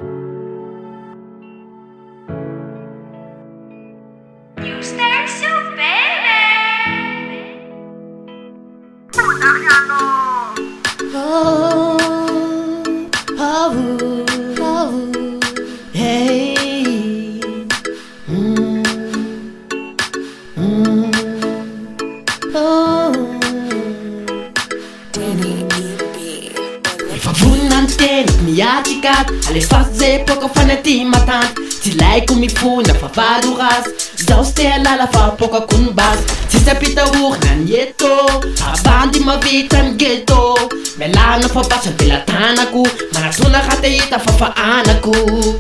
New Star Show, baby! Oh, oh, oh, hey. Oh. Efa vonina ny teniko miatrikat alefasy zay poko fanaty matanty tsy laiko mifona fa valo rasy zaho sy te halala fa pokako ny basy tsisy ampitahorina ny eto abandy mavita ny geto mialana fa basa de latanako manatona raha te hita fa faanako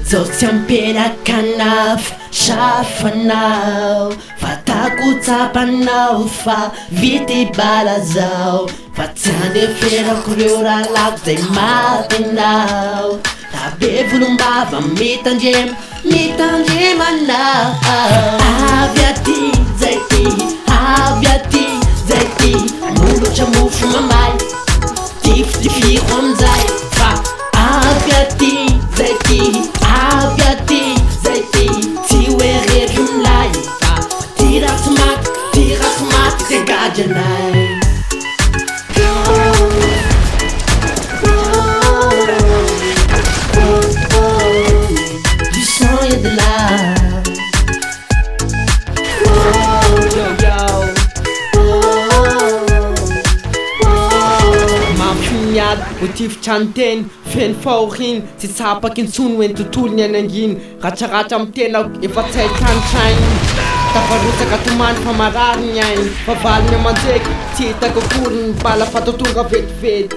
zaho tsy ampenaka nafy safanao fatako tsapanao fa vity bala zao fa tsy andeferako reo raha lako zay matinao rabe volombava mitandremanao avy aty zay ty avy aty zay ty anolotra mofo mamay tiftifiko amizay fa avy aty zay ty avy aty zay ty tsy oerery milay fa tirako maty zay gadranay Motivitra ny teny feno fahoriny tsy tsapaky intsony hoe ny tontolo ny ananginy ratsaratra amy tenako efa tsy haitanitrainy tafarotsaka tomany fa marary ny ainy favaliny amanjeky tsy hitako akory ny bala fatotonga vetivety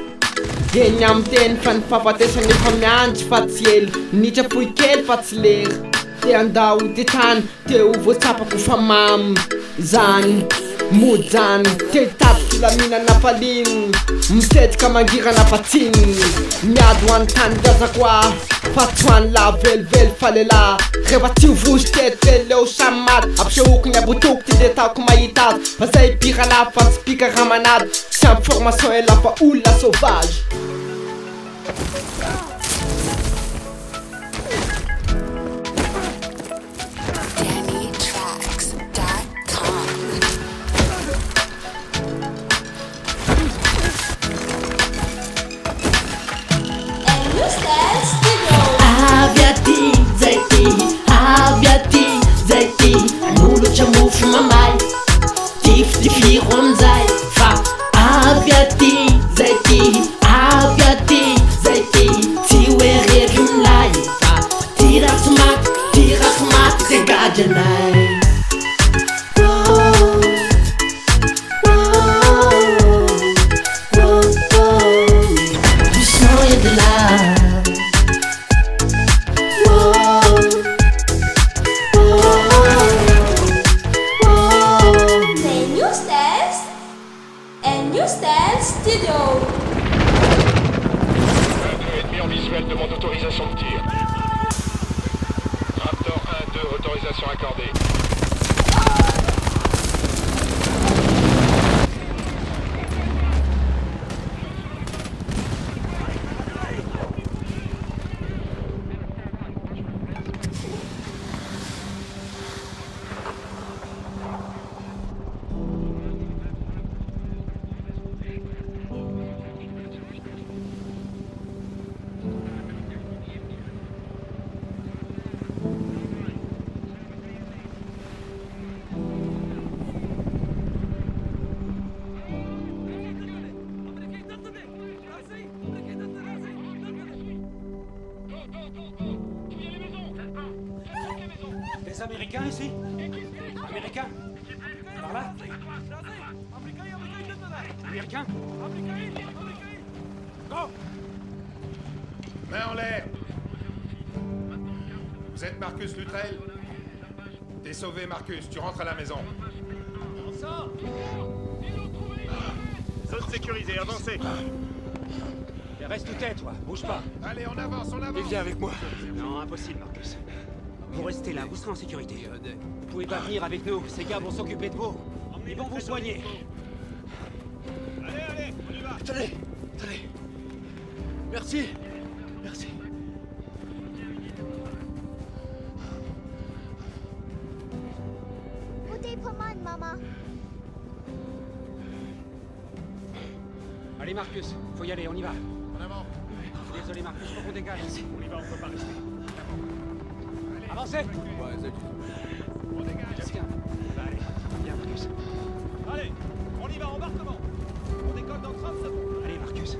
eny amy teny fa ny fahafatesany efa miandry fa tsy ely nitra fohy kely fa tsy lery te andao ty tany teo voatsapako fa mamy zany mody zany te hitady filaminana faliny mitetika mangirana patsiny miady ho any tany gazako ah fa tsy ho any la velively fa lehilahy rehefa tsy hovozy tetitely leo samy maty ampisehoko ny abotoko ty de taoko mahita azy fa zay pika lafy fa tsy pika ramanady sy ampy formation ela fa olona sauvage avy aty zay ty anolotra mofo mamay tiftifiko amizay fa avy aty zay ty tsy oerery milay fa tirako maty zay gadranay Studio. Ennemi en visuel demande autorisation de tir. Raptor 1-2, autorisation accordée. Des Américains ici? Américains? Par là? Américains? Go! Main en l'air. Vous êtes Marcus Luttrell? T'es sauvé, Marcus. Tu rentres à la maison. On sort! Zone sécurisée, avancez. Et reste où t'es, toi. Bouge pas. Allez, on avance, on avance. Viens avec moi. Non, impossible, Marcus. Vous restez là, vous serez en sécurité. Vous pouvez pas venir avec nous. Ces gars vont s'occuper de vous. Ils vont vous soigner. Allez, on y va. Attendez. Merci. Marcus, faut y aller, on y va. En avant. Désolé Marcus, faut qu'on dégage. On y va, on peut pas rester. Avancez. On dégage. Tiens. Allez, viens Marcus. Allez, on y va, embarquement. On décolle dans 30 secondes. Allez Marcus.